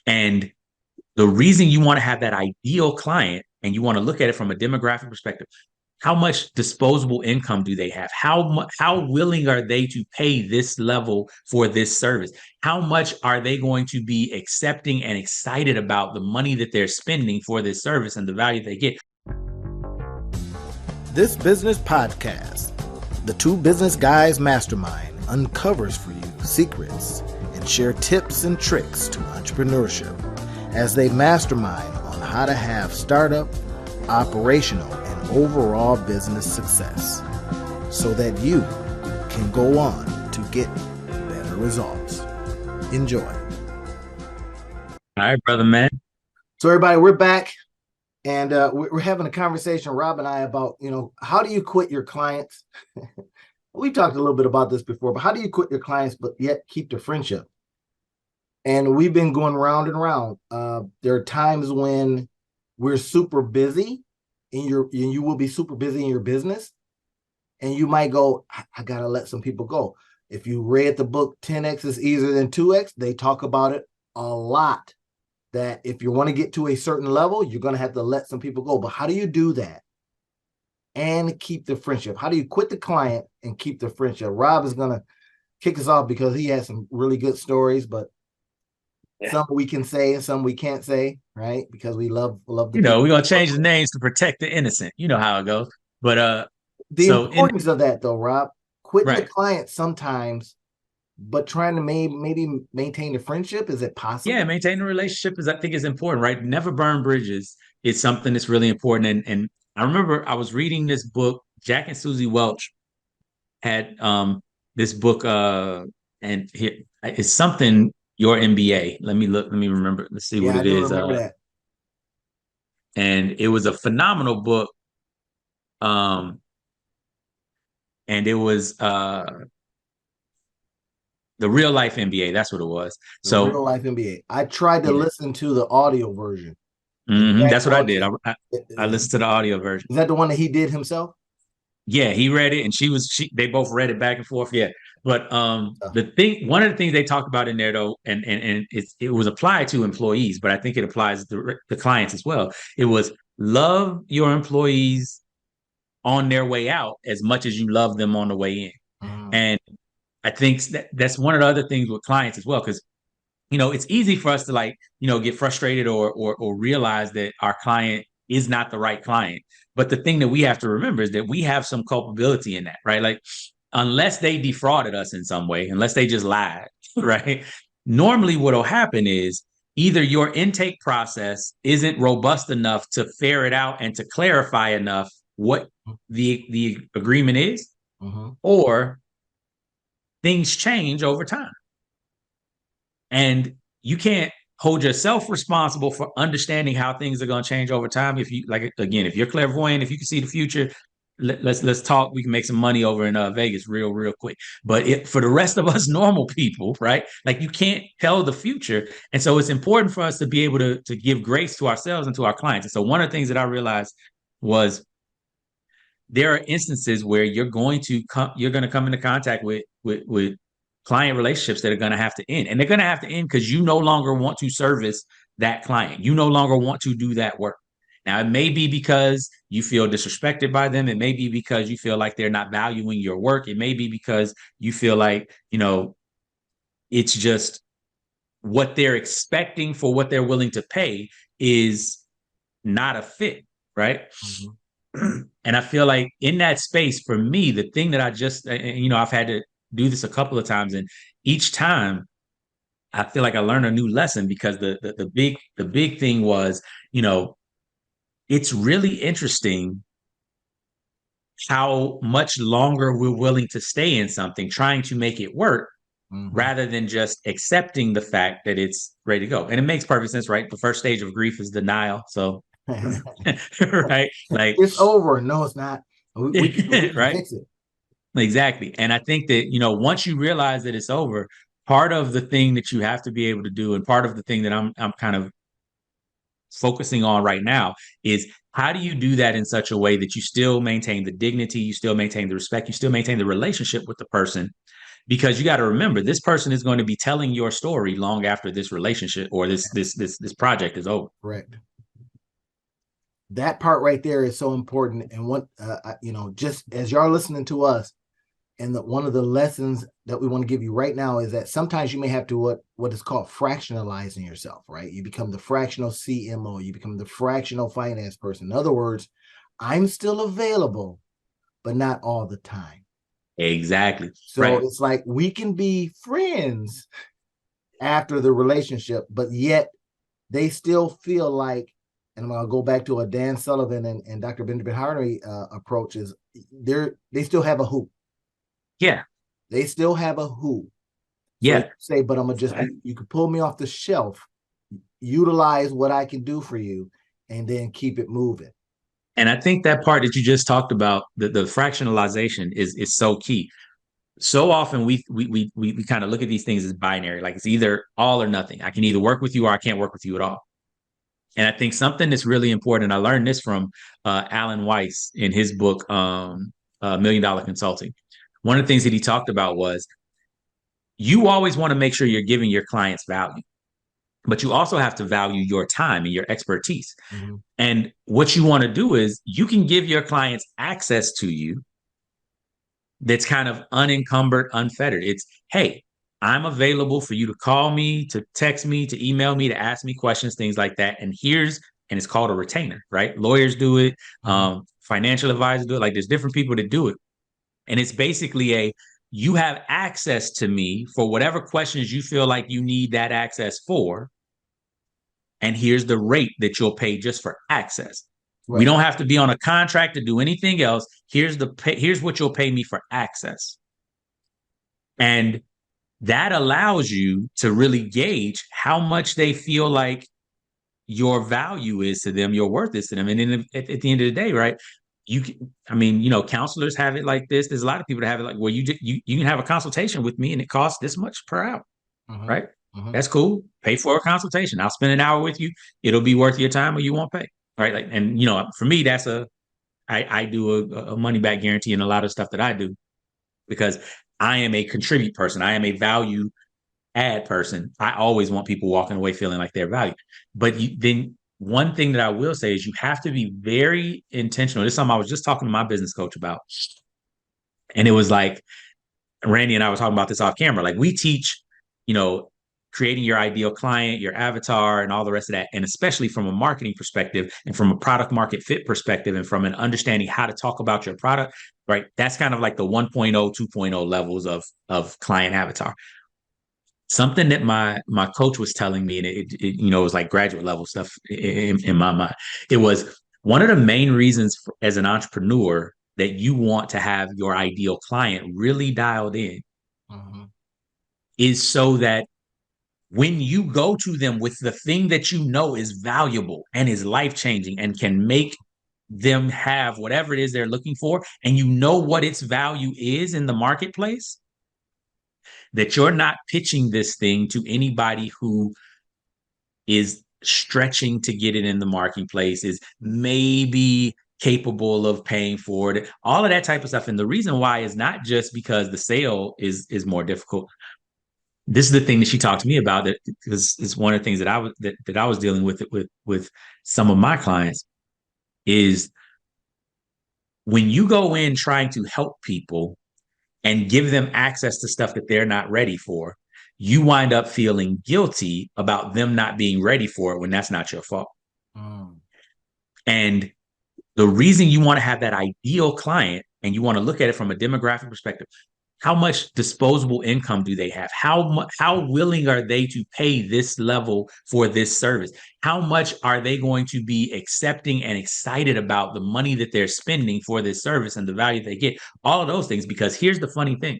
And the reason you want to have that ideal client and you want to look at it from a demographic perspective, how much disposable income do they have? How willing are they to pay this level for this service? How much are they going to be accepting and excited about the money that they're spending for this service and the value they get? This business podcast, the Two Business Guys Mastermind, uncovers for you secrets and share tips and tricks to entrepreneurship as they mastermind on how to have startup, operational, and overall business success so that you can go on to get better results. Enjoy. All right, brother, man. So everybody, we're back. And we're having a conversation, Rob and I, about, how do you quit your clients? We talked a little bit about this before, but how do you quit your clients, but yet keep the friendship? And we've been going round and round. There are times when we're super busy and you will be super busy in your business. And you might go, I got to let some people go. If you read the book 10X is easier than 2X, they talk about it a lot. That if you want to get to a certain level, you're going to have to let some people go. But how do you do that and keep the friendship? How do you quit the client and keep the friendship? Rob is going to kick us off because he has some really good stories, but some we can say and some we can't say, right? Because we love the people. We're going to change the names to protect the innocent. You know how it goes. But the importance of that, though, Rob, quitting the client sometimes, but trying to maybe maintain the friendship, is it possible? Yeah, maintaining a relationship I think is important, right? Never burn bridges is something that's really important. And I remember I was reading this book. Jack and Susie Welch had this book, and here it's something Your MBA. Let me remember. Let's see what it is. Remember that. And it was a phenomenal book. And it was the Real Life MBA. That's what it was. So Real Life MBA. I tried to listen to the audio version. That's what I did. I listened to the audio version. Is that the one that he did himself? Yeah, he read it, and they both read it back and forth. Yeah, but one of the things they talked about in there, though, and it was applied to employees, but I think it applies to the clients as well. It was love your employees on their way out as much as you love them on the way in. And I think that's one of the other things with clients as well, because it's easy for us to get frustrated or realize that our client is not the right client. But the thing that we have to remember is that we have some culpability in that, right? Like, unless they defrauded us in some way, unless they just lied, right? Normally what will happen is either your intake process isn't robust enough to ferret out and to clarify enough what the agreement is, or things change over time. And you can't hold yourself responsible for understanding how things are going to change over time. If you if you're clairvoyant, if you can see the future, let's talk. We can make some money over in Vegas real quick. But for the rest of us normal people, right? Like, you can't tell the future. And so it's important for us to be able to give grace to ourselves and to our clients. And so one of the things that I realized was there are instances where you're going to come into contact with client relationships that are going to have to end. And they're going to have to end because you no longer want to service that client. You no longer want to do that work. Now, it may be because you feel disrespected by them. It may be because you feel like they're not valuing your work. It may be because you feel like, it's just what they're expecting for what they're willing to pay is not a fit, right? And I feel like in that space, for me, the thing that I've had to do this a couple of times, and each time I feel like I learned a new lesson, because the big thing was, it's really interesting how much longer we're willing to stay in something, trying to make it work, rather than just accepting the fact that it's ready to go. And it makes perfect sense, right? The first stage of grief is denial. So, right? Like, it's over. No, it's not. We can right? fix it. Exactly. And I think that, once you realize that it's over, part of the thing that you have to be able to do, and part of the thing that I'm kind of focusing on right now, is how do you do that in such a way that you still maintain the dignity, you still maintain the respect, you still maintain the relationship with the person, because you got to remember this person is going to be telling your story long after this relationship or this project is over. Correct. That part right there is so important. And what, just as y'all listening to us, and one of the lessons that we want to give you right now is that sometimes you may have to what is called fractionalizing yourself, right? You become the fractional CMO, you become the fractional finance person. In other words, I'm still available, but not all the time. Exactly. So Right. it's like we can be friends after the relationship, but yet they still feel like, and I'm going to go back to a Dan Sullivan and Dr. Benjamin Hardy approach is they still have a who. Yeah. They still have a who. So Yeah. you say, but I'm going to just, you can pull me off the shelf, utilize what I can do for you, and then keep it moving. And I think that part that you just talked about, the fractionalization is so key. So often we kind of look at these things as binary, like it's either all or nothing. I can either work with you or I can't work with you at all. And I think something that's really important, I learned this from Alan Weiss in his book, Million Dollar Consulting. One of the things that he talked about was you always want to make sure you're giving your clients value, but you also have to value your time and your expertise. Mm-hmm. And what you want to do is you can give your clients access to you that's kind of unencumbered, unfettered. It's, hey, I'm available for you to call me, to text me, to email me, to ask me questions, things like that. And it's called a retainer, right? Lawyers do it, financial advisors do it. Like there's different people that do it. And it's basically you have access to me for whatever questions you feel like you need that access for. And here's the rate that you'll pay just for access. Right. We don't have to be on a contract to do anything else. Here's what you'll pay me for access. And that allows you to really gauge how much they feel like your value is to them, your worth is to them. And then at the end of the day, right, counselors have it like this. There's a lot of people that have it like, well, you can have a consultation with me and it costs this much per hour, right? That's cool. Pay for a consultation. I'll spend an hour with you. It'll be worth your time or you won't pay, right? Like, and for me, I do a money back guarantee in a lot of stuff that I do because I am a contribute person. I am a value add person. I always want people walking away feeling like they're valued. But then one thing that I will say is you have to be very intentional. This is something I was just talking to my business coach about. And it was like, Randy and I were talking about this off camera. Like we teach, creating your ideal client, your avatar, and all the rest of that. And especially from a marketing perspective and from a product market fit perspective and from an understanding how to talk about your product, right? That's kind of like the 1.0, 2.0 levels of client avatar. Something that my coach was telling me, and it was like graduate level stuff in my mind. It was one of the main reasons as an entrepreneur that you want to have your ideal client really dialed in is so that when you go to them with the thing that you know is valuable and is life-changing and can make them have whatever it is they're looking for, and you know what its value is in the marketplace, that you're not pitching this thing to anybody who is stretching to get it in the marketplace, is maybe capable of paying for it, all of that type of stuff. And the reason why is not just because the sale is more difficult. This is the thing that she talked to me about, that because it's one of the things that I was dealing with some of my clients, is when you go in trying to help people and give them access to stuff that they're not ready for, you wind up feeling guilty about them not being ready for it when that's not your fault. And the reason you want to have that ideal client and you want to look at it from a demographic perspective, how much disposable income do they have? How willing are they to pay this level for this service? How much are they going to be accepting and excited about the money that they're spending for this service and the value they get? All of those things, because here's the funny thing.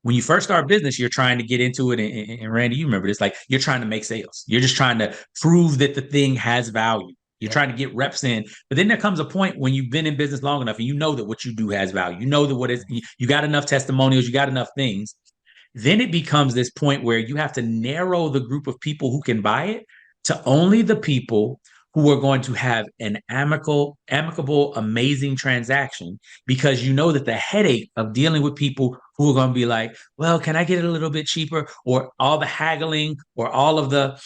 When you first start business, you're trying to get into it. And Randy, you remember this, like you're trying to make sales. You're just trying to prove that the thing has value. You're trying to get reps in. But then there comes a point when you've been in business long enough and you know that what you do has value. You know that you got enough testimonials, you got enough things. Then it becomes this point where you have to narrow the group of people who can buy it to only the people who are going to have an amicable, amazing transaction, because you know that the headache of dealing with people who are going to be like, well, can I get it a little bit cheaper? Or all the haggling, or all of the,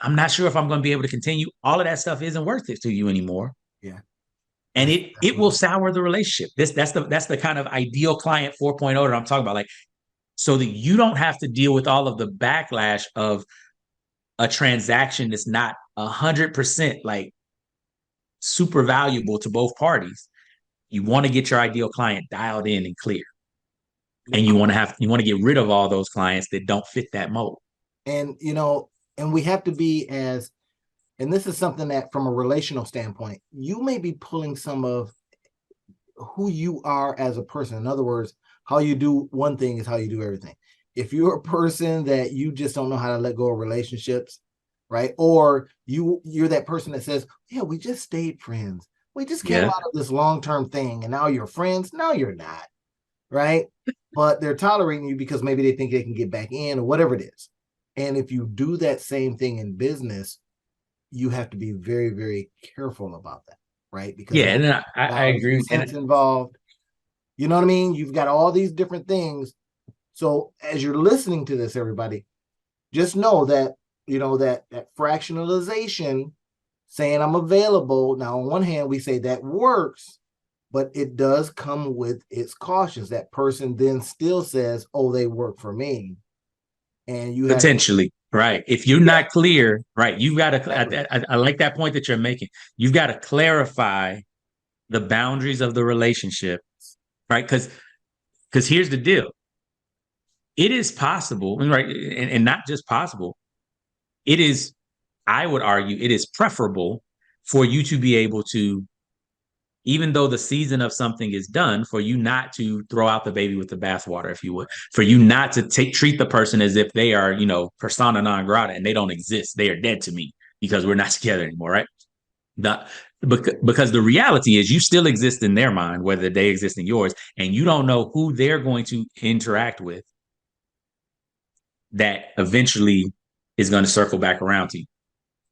I'm not sure if I'm going to be able to continue. All of that stuff isn't worth it to you anymore. Yeah. And That's it what will sour the relationship. That's the kind of ideal client 4.0 that I'm talking about. Like, so that you don't have to deal with all of the backlash of a transaction that's not 100% like super valuable to both parties. You want to get your ideal client dialed in and clear. yeah. And you want to get rid of all those clients that don't fit that mold. And and we have to be as, and this is something that from a relational standpoint, you may be pulling some of who you are as a person. In other words, how you do one thing is how you do everything. If you're a person that you just don't know how to let go of relationships, right? Or you're that person that says, yeah, we just stayed friends. We just came Yeah. out of this long-term thing and now you're friends. No, you're not, right? But they're tolerating you because maybe they think they can get back in or whatever it is. And if you do that same thing in business, you have to be very, very careful about that, right? Because Yeah. there's And I dollars and agree. cents involved. You know what I mean? You've got all these different things. So as you're listening to this, everybody, just know that, that fractionalization, saying I'm available. Now, on one hand, we say that works, but it does come with its cautions. That person then still says, oh, they work for me. And you have to, Potentially, right? If you're yeah, not clear, right, you've got to. exactly. I like that point that you're making. You've got to clarify the boundaries of the relationship, right? Because here's the deal: it is possible, right, and not just possible. It is, I would argue, it is preferable for you to be able to, even though the season of something is done, for you not to throw out the baby with the bathwater, if you would, for you not to treat the person as if they are, persona non grata and they don't exist. They are dead to me because we're not together anymore, right? The, because the reality is you still exist in their mind, whether they exist in yours, and you don't know who they're going to interact with that eventually is going to circle back around to you.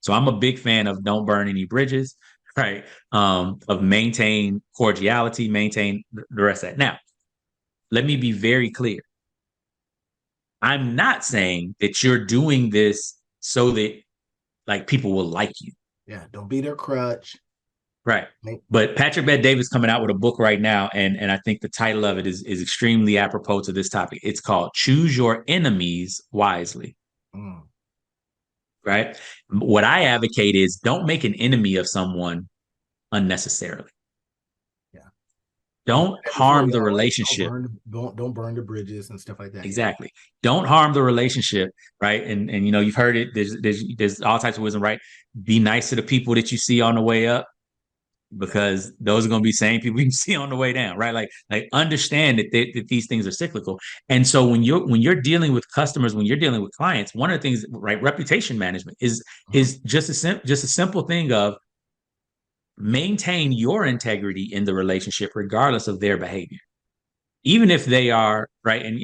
So I'm a big fan of don't burn any bridges, right? Of maintain cordiality, maintain the rest of that. Now, let me be very clear. I'm not saying that you're doing this so that like people will like you. Yeah, don't be their crutch. Right. Make, But Patrick Bet Davis coming out with a book right now, and I think the title of it is extremely apropos to this topic. It's called Choose Your Enemies Wisely. mm, Right. What I advocate is don't make an enemy of someone unnecessarily. yeah. And we Don't said that before, harm the y'all, right? Don't relationship. burn, don't burn the bridges and stuff like that. Yeah. Exactly. Don't harm the relationship, right? And you've heard it. There's all types of wisdom, right? Be nice to the people that you see on the way up, Yeah. because those are going to be same people you see on the way down, right? Like understand that these things are cyclical. And so when you're dealing with customers, when you're dealing with clients, one of the things, right, reputation management is Mhm. is just a simple thing of maintain your integrity in the relationship regardless of their behavior, even if they are right. And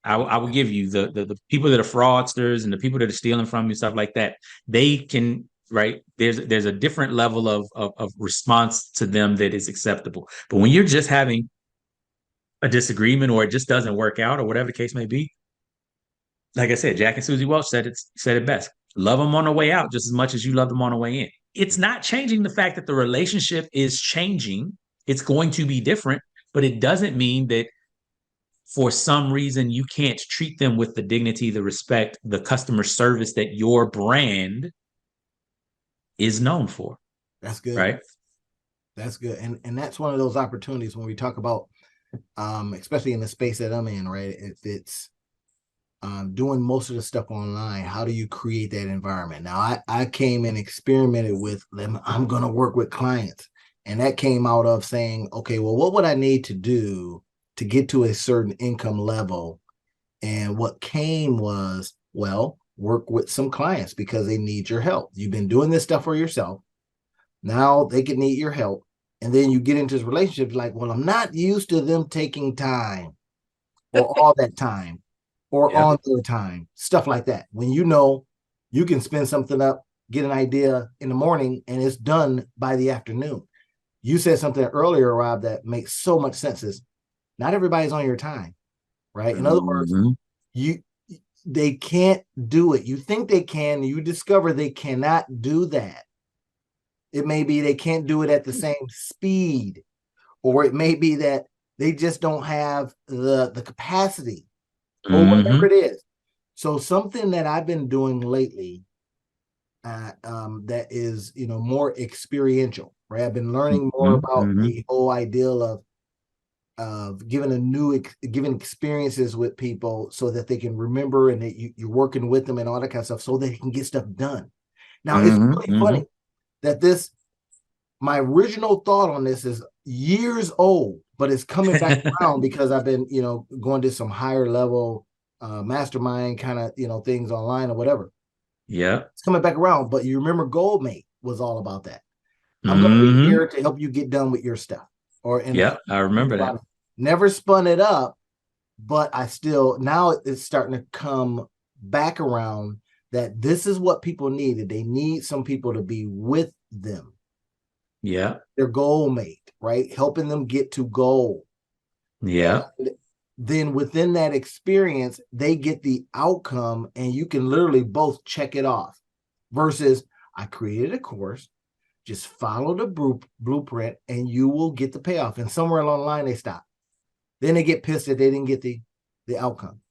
I will give you the people that are fraudsters and the people that are stealing from you, stuff like that. They can, right. There's a different level of response to them that is acceptable. But when you're just having a disagreement, or it just doesn't work out, or whatever the case may be, like I said, Jack and Susie Welch said it best. Love them on the way out just as much as you love them on the way in. It's not changing the fact that the relationship is changing. It's going to be different, but it doesn't mean that for some reason you can't treat them with the dignity, the respect, the customer service that your brand is known for, That's good. right? That's good. And that's one of those opportunities when we talk about, especially in the space that I'm in, right? If it's doing most of the stuff online, how do you create that environment? Now, I came and experimented with them. I'm going to work with clients. And that came out of saying, okay, well, what would I need to do to get to a certain income level? And what came was, well, work with some clients because they need your help. You've been doing this stuff for yourself. Now they could need your help. And then you get into this relationship like, well, I'm not used to them taking time or all that time or Yeah. on their time, stuff like that. When you know you can spin something up get an idea in the morning and it's done by the afternoon. You said something earlier, Rob, that makes so much sense is not everybody's on your time, right? In other words, Mm-hmm. you they can't do it. You think they can, you discover they cannot do that. It may be they can't do it at the same speed, or it may be that they just don't have the capacity, or whatever Mm-hmm. it is. So something that I've been doing lately, that is, more experiential, right? I've been learning more about Mm-hmm. the whole ideal of giving experiences with people so that they can remember, and that you're working with them and all that kind of stuff so they can get stuff done. Now, it's Mm-hmm. really Mm-hmm. funny that this my original thought on this is years old, but it's coming back around because I've been, going to some higher level mastermind kind of, things online or whatever. Yeah. It's coming back around, but you remember Goldmate was all about that. I'm going to be Mm-hmm. here to help you get done with your stuff. Or and Yeah. I remember that. never spun it up, but I still now it's starting to come back around that this is what people needed. They need some people to be with them, Yeah. their goal mate, right? Helping them get to goal. Yeah. And then within that experience, they get the outcome, and you can literally both check it off. Versus, I created a course, just follow the blueprint, and you will get the payoff. And somewhere along the line, they stop. Then they get pissed that they didn't get the outcome.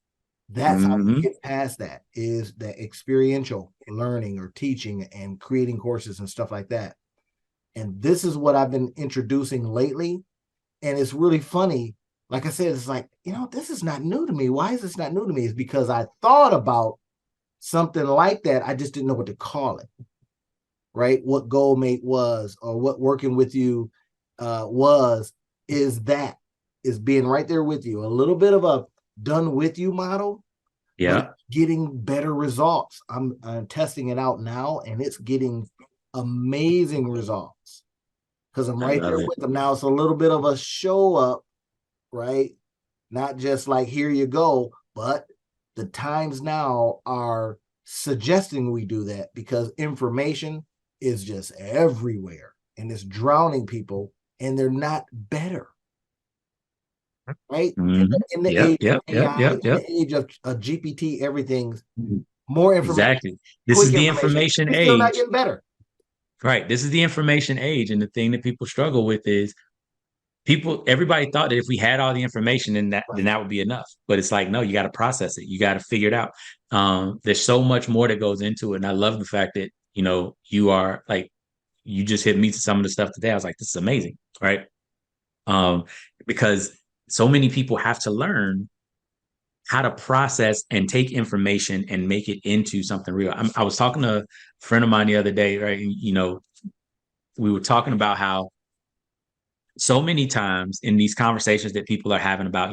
That's how you Mm-hmm. get past that, is that experiential learning or teaching and creating courses and stuff like that. And this is what I've been introducing lately. And it's really funny. Like I said, it's like, this is not new to me. Why is this not new to me? It's because I thought about something like that. I just didn't know what to call it, right? What Goalmate was, or what working with you was, is being right there with you. A little bit of a done with you model, but Yeah. getting better results. I'm testing it out now, and it's getting amazing results because I'm I right there love it. with them. Now it's a little bit of a show up, right? Not just like, here you go, but the times now are suggesting we do that because information is just everywhere and it's drowning people, and they're not better, right? Mm-hmm. In the Yep. age of Yep. Yep. AI, Yep. in Yep. the age of GPT, everything's more information, Exactly. This is quick the information. information We're still not age. getting better. Right. This is the information age. And the thing that people struggle with is everybody thought that if we had all the information, then Right. that would be enough. But it's like, no, you got to process it. You got to figure it out. There's so much more that goes into it. And I love the fact that, you are like, you just hit me to some of the stuff today. I was like, this is amazing. Right. Um, because so many people have to learn how to process and take information and make it into something real. I was talking to a friend of mine the other day, right? And, we were talking about how so many times in these conversations that people are having about,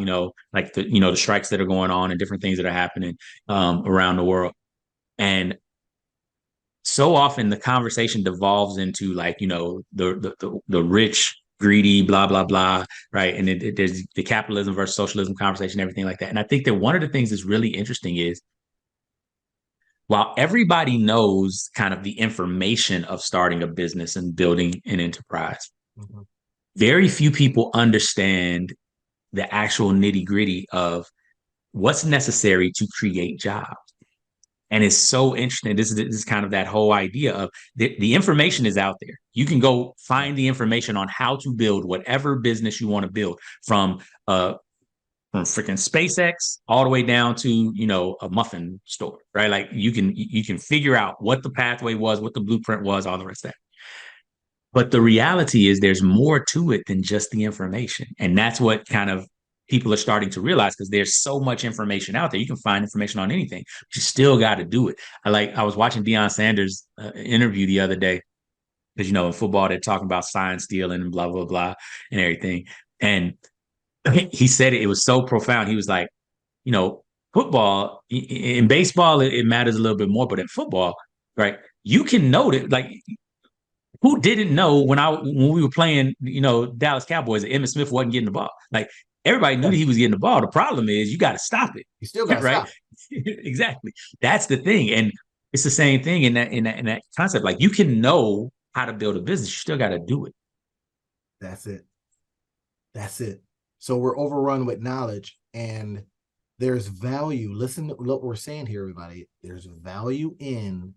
like the strikes that are going on and different things that are happening around the world. And so often the conversation devolves into like, the rich, greedy, blah, blah, blah, right? And there's the capitalism versus socialism conversation, everything like that. And I think that one of the things that's really interesting is while everybody knows kind of the information of starting a business and building an enterprise, Mhm. very few people understand the actual nitty gritty of what's necessary to create jobs. And it's so interesting. This is kind of that whole idea of the information is out there. You can go Right. find the information on how to build whatever business you want to build uh, from freaking SpaceX all the way down to a muffin store, right? Like you can figure out what the pathway was, what the blueprint was, all the rest of that. But the reality is there's more to it than just the information. And that's what kind of people are starting to realize because there's so much information out there. You can find information on anything, but you still got to do it. I was watching Deion Sanders' interview the other day because, in football, they're talking about sign stealing and blah, blah, blah, and everything. And he said it was so profound. He was like, you know, football, in baseball, it matters a little bit more, but in football, right? You can know that, like, who didn't know when we were playing, Dallas Cowboys, that Emmitt Smith wasn't getting the ball. Like everybody knew Yeah. that he was getting the ball. The problem is you got to stop You still it, got to right? stop. Exactly. That's the thing. And It's the same thing in that concept. Like you can know how to build a business, you still got to do it. That's it. That's it. So we're overrun with knowledge, and there's value. Listen to what we're saying here, everybody. There's value in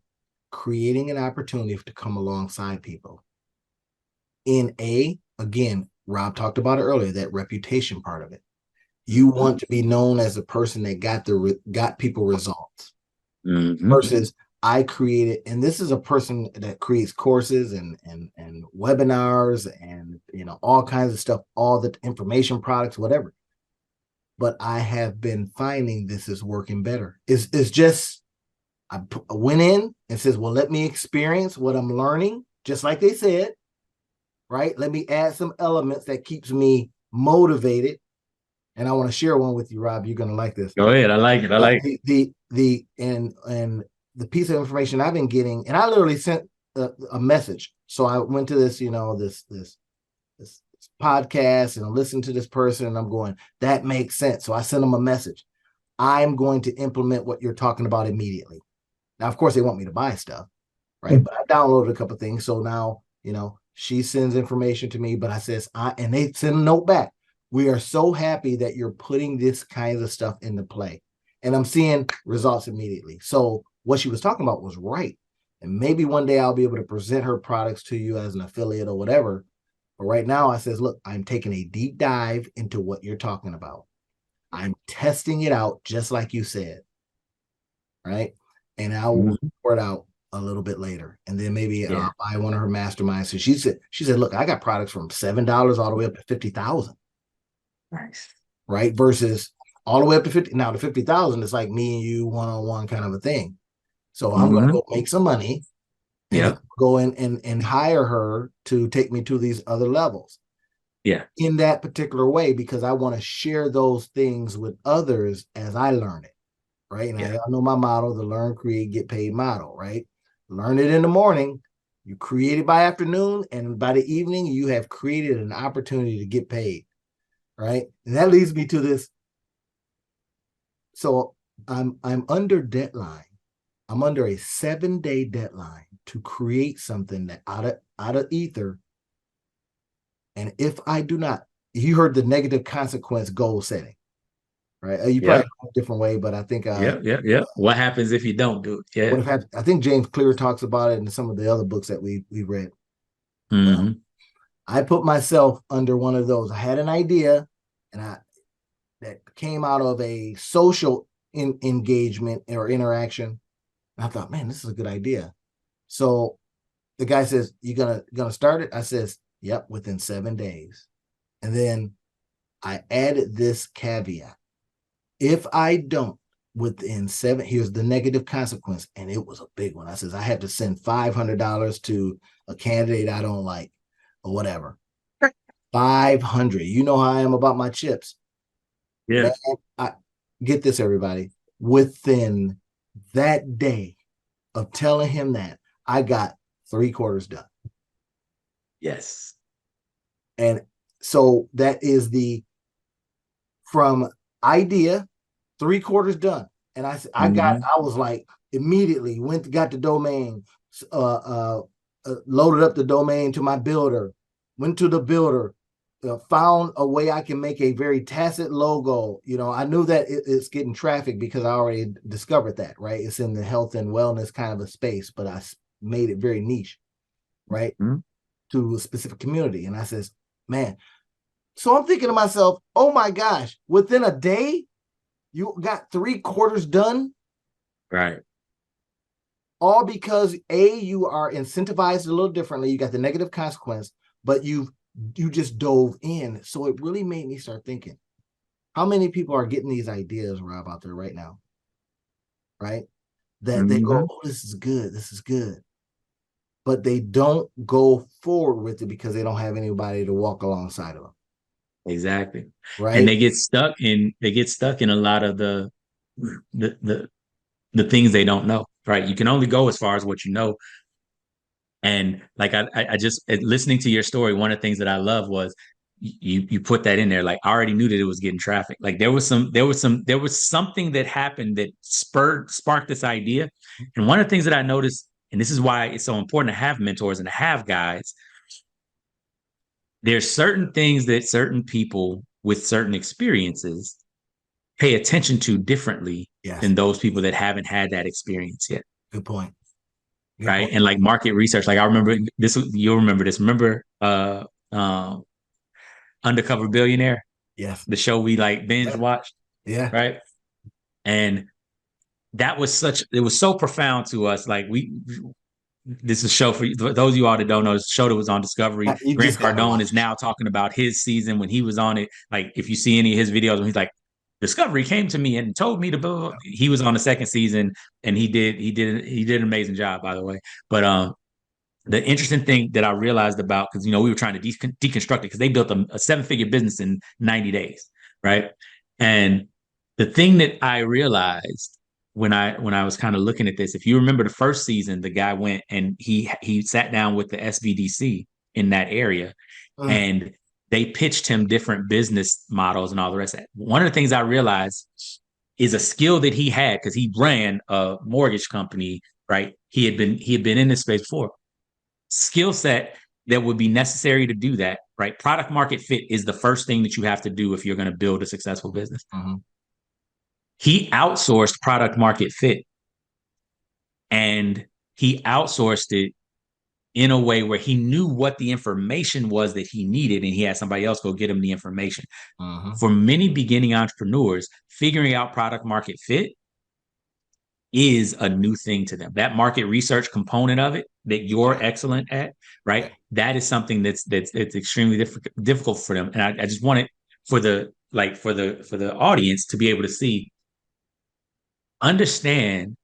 creating an opportunity to come alongside people. Again, Rob talked about it earlier, that reputation part of it. You want to be known as a person that got people results Mm-hmm. versus I created, and this is a person that creates courses and webinars and all kinds of stuff, all the information products, whatever. But I have been finding this is working better. It's just I went in and says, well, let me experience what I'm learning, just like they said, right? Let me add some elements that keeps me motivated. And I want to share one with you, Rob. You're gonna like this. Go ahead. I like it. I like it. And the piece of information I've been getting, and I literally sent a message. So I went to this, this podcast and I listened to this person, and I'm going, that makes sense. So I sent them a message. I'm going to implement what you're talking about immediately. Now, of course, they want me to buy stuff, right? But I downloaded a couple of things. So now, she sends information to me, but I says, and they send a note back. We are so happy that you're putting this kind of stuff into play. And I'm seeing results immediately. So what she was talking about was right. And maybe one day I'll be able to present her products to you as an affiliate or whatever. But right now I says, look, I'm taking a deep dive into what you're talking about. I'm testing it out just like you said. Right. And I'll report out a little bit later. And then maybe I'll buy one of her masterminds. So she said, look, I got products from $7 all the way up to 50,000. Nice. Right. Versus all the way up to 50. Now, the 50,000 is like me and you one-on-one kind of a thing. So I'm going to go make some money and go in and hire her to take me to these other levels. Yeah. In that particular way, because I want to share those things with others as I learn it. Right. And I know my model, the learn, create, get paid model, right? Learn it in the morning, you create it by afternoon, and by the evening, you have created an opportunity to get paid. Right. And that leads me to this. So I'm under deadline. I'm under a 7-day deadline to create something that out of ether. And if I do not, you heard the negative consequence goal setting. Right. You probably a different way, but I think What happens if you don't do it? Yeah. I think James Clear talks about it in some of the other books that we read. Well, I put myself under one of those. I had an idea, and that came out of a social engagement or interaction. And I thought, man, this is a good idea. So the guy says, "You gonna start it?" I says, "Yep, within 7 days." And then I added this caveat. If I don't within 7, here's the negative consequence. And it was a big one. I says, I have to send $500 to a candidate I don't like or whatever. 500. You know how I am about my chips. Yeah. Man, get this, everybody. Within that day of telling him that, I got 3/4 done. Yes. And so that is from idea, 3/4 done. And I was like, immediately got the domain, loaded up the domain to my builder, went to the builder, found a way I can make a very tacit logo. I knew that it's getting traffic because I already discovered that, right? It's in the health and wellness kind of a space, but I made it very niche, right? To a specific community. And I says, man, so I'm thinking to myself, oh my gosh, within a day, you got 3/4 done. Right. All because you are incentivized a little differently. You got the negative consequence, but you just dove in. So it really made me start thinking, how many people are getting these ideas, Rob, out there right now? Right? That they go, oh, this is good. This is good. But they don't go forward with it because they don't have anybody to walk alongside of them. Exactly. Right. And they get stuck in a lot of the things they don't know. Right. You can only go as far as what you know. And like I just listening to your story, one of the things that I love was you put that in there. Like I already knew that it was getting traffic. Like there was something that happened that sparked this idea. And one of the things that I noticed, and this is why it's so important to have mentors and to have guides, there's certain things that certain people with certain experiences pay attention to differently Yes. than those people that haven't had that experience yet. Good point. Good Right. point. And like market research, like I remember this, you'll remember this. Remember Undercover Billionaire, Yes. the show we like binge Yeah. watched, Yeah. right? And that was it was so profound to us. Like this is a show for those of you all that don't know, it's a show that was on Discovery. You Grant just gotta Cardone watch is it. now talking about his season when he was on it. Like if you see any of his videos when he's like, Discovery came to me and told me to build. He was on the second season and he did an amazing job, by the way. But the interesting thing that I realized about, because we were trying to deconstruct it because they built a 7-figure business in 90 days, right? And the thing that I realized when I was kind of looking at this, if you remember the first season, the guy went and he sat down with the SBDC in that area, Mm, and they pitched him different business models and all the rest of that. One of the things I realized is a skill that he had because he ran a mortgage company, right? He had been in this space before. Skill set that would be necessary to do that, right? Product market fit is the first thing that you have to do if you're going to build a successful business. mhm. He outsourced product market fit, and he outsourced it in a way where he knew what the information was that he needed, and he had somebody else go get him the information. Mhm. For many beginning entrepreneurs, figuring out product market fit is a new thing to them. That market research component of it that you're Yeah. excellent at, Yeah. right? That is something that's extremely difficult for them. And I just want it for the audience to be able to see, understand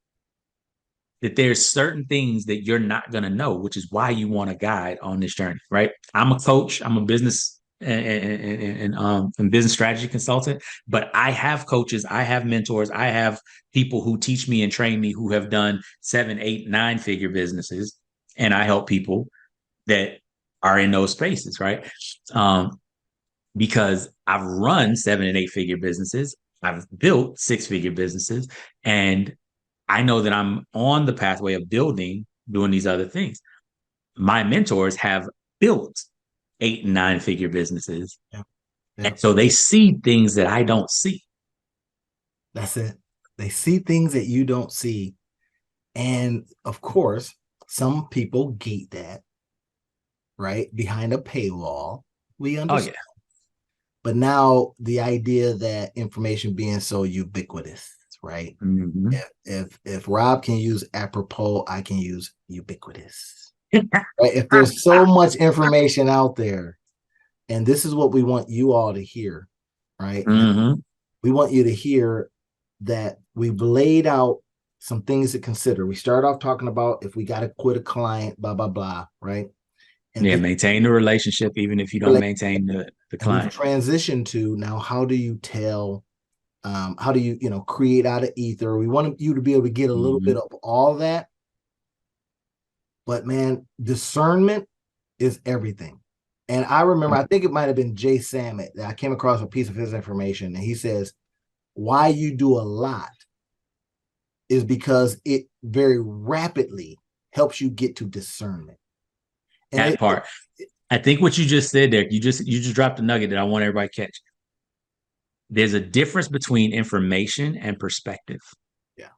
that there's certain things that you're not going to know, which is why you want a guide on this journey, right? I'm a coach, I'm a business and business strategy consultant, but I have coaches, I have mentors, I have people who teach me and train me who have done 7, 8, 9-figure businesses, and I help people that are in those spaces, right? Because I've run 7 and 8-figure businesses, I've built 6-figure businesses, and I know that I'm on the pathway of doing these other things. My mentors have built 8 and 9-figure businesses. Yeah. And Yeah. so they see things that I don't see. That's it. They see things that you don't see. And of course, some people gate that, right? Behind a paywall. We Oh, yeah. understand. But now the idea that information being so ubiquitous, right? Mm-hmm. If Rob can use apropos, I can use ubiquitous. Right? If there's so much information out there, and this is what we want you all to hear, right? And Mm-hmm. we want you to hear that we've laid out some things to consider. We start off talking about if we got to quit a client, blah, blah, blah, right? And Yeah, this maintain the relationship even if you don't maintain the and we've client. transitioned to now how do you tell how do you create out of ether. We want you to be able to get a little Mm-hmm. bit of all that, but man, discernment is everything. And I remember, I think it might have been Jay Samit that I came across a piece of his information, and he says why you do a lot is because it very rapidly helps you get to discernment. And That part. I think what you just said there, you just dropped a nugget that I want everybody to catch. There's a difference between information and perspective. yeah,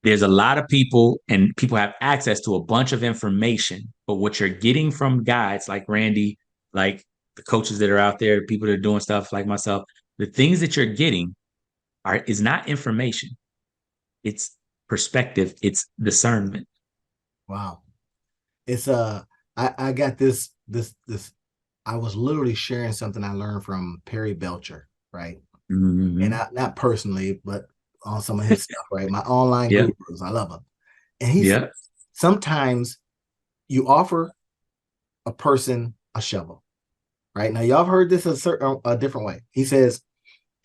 There's a lot of people, and people have access to a bunch of information, but what you're getting from guides like Randy, like the coaches that are out there, people that are doing stuff like myself, the things that you're getting is not information. It's perspective. It's discernment. wow. It's I got this I was literally sharing something I learned from Perry Belcher, right? And Mm-hmm. not personally, but on some of his stuff, right? My online Yep. gurus, I love him. And he said Yep. sometimes you offer a person a shovel, right? Now y'all have heard this a different way. He says,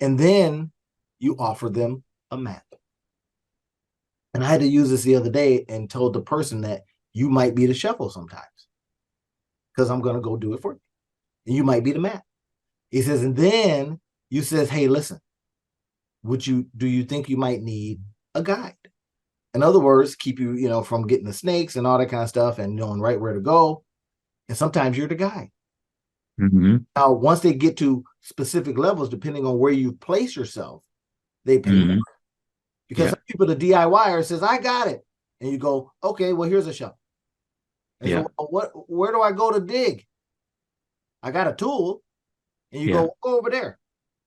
and then you offer them a map. And I had to use this the other day and told the person that you might be the shovel sometimes because I'm going to go do it for you. and you might be the map. He says, and then you says, hey, listen, do you think you might need a guide? In other words, keep you, from getting the snakes and all that kind of stuff and knowing right where to go. And sometimes you're the guide. Mm-hmm. Now, once they get to specific levels, depending on where you place yourself, they pay more. Mm-hmm. Because Yeah. some people, the DIYer says, I got it. And you go, okay, well, here's a shovel. And Yeah. so where do I go to dig? I got a tool. And you Yeah. go over there,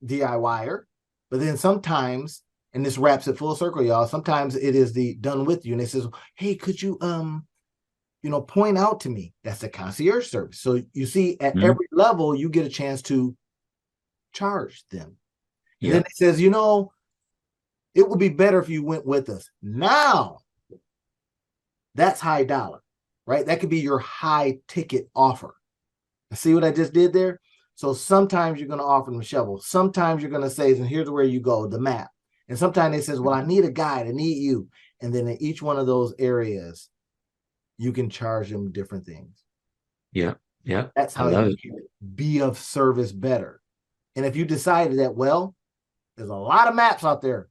DIYer. But then sometimes, and this wraps it full circle, y'all, sometimes it is the done with you. And it says, hey, could you point out to me? That's the concierge service. So you see, at Mm-hmm. every level, you get a chance to charge them. And then Yeah. it says, it would be better if you went with us. Now, that's high dollar, right? That could be your high ticket offer. See what I just did there? So sometimes you're going to offer them a shovel. Sometimes you're going to say, and here's where you go, the map. And sometimes they says, well, I need a guide. I need you. And then in each one of those areas, you can charge them different things. Yeah. Yeah. That's I how love you it. can be of service better. And if you decided that, well, there's a lot of maps out there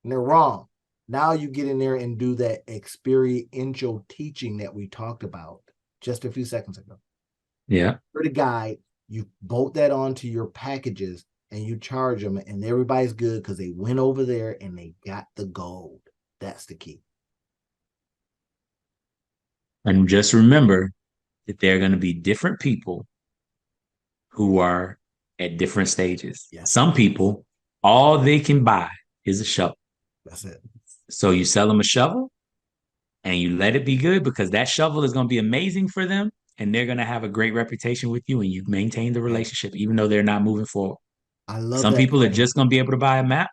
and they're wrong. Now you get in there and do that experiential teaching that we talked about just a few seconds ago. Yeah. For the guide, you bolt that onto your packages and you charge them, and everybody's good because they went over there and they got the gold. That's the key. And just remember that there are going to be different people who are at different stages. Yes, Some people, all they can buy is a shovel. that's it. So you sell them a shovel and you let it be good because that shovel is going to be amazing for them and they're going to have a great reputation with you and you maintain the Man, relationship even though they're not moving forward. I love Some that people are saying. just going to be able to buy a map,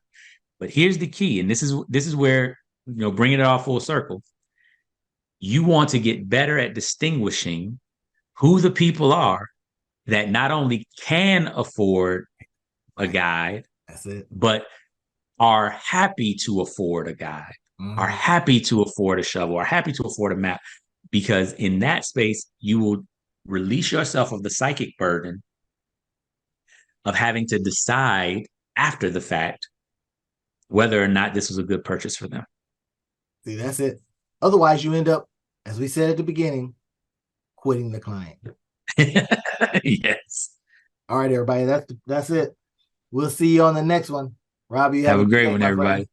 but here's the key, and this is where bringing it all full circle. You want to get better at distinguishing who the people are that not only can afford a Right. guide, That's it. but are happy to afford a guide, are Mm-hmm. happy to afford a shovel, are happy to afford a map. Because in that space, you will release yourself of the psychic burden of having to decide after the fact whether or not this was a good purchase for them. See, that's it. Otherwise, you end up, as we said at the beginning, quitting the client. Yes. All right, everybody. That's it. We'll see you on the next one. Robbie, you have Have a a good great day, one, my friend. everybody.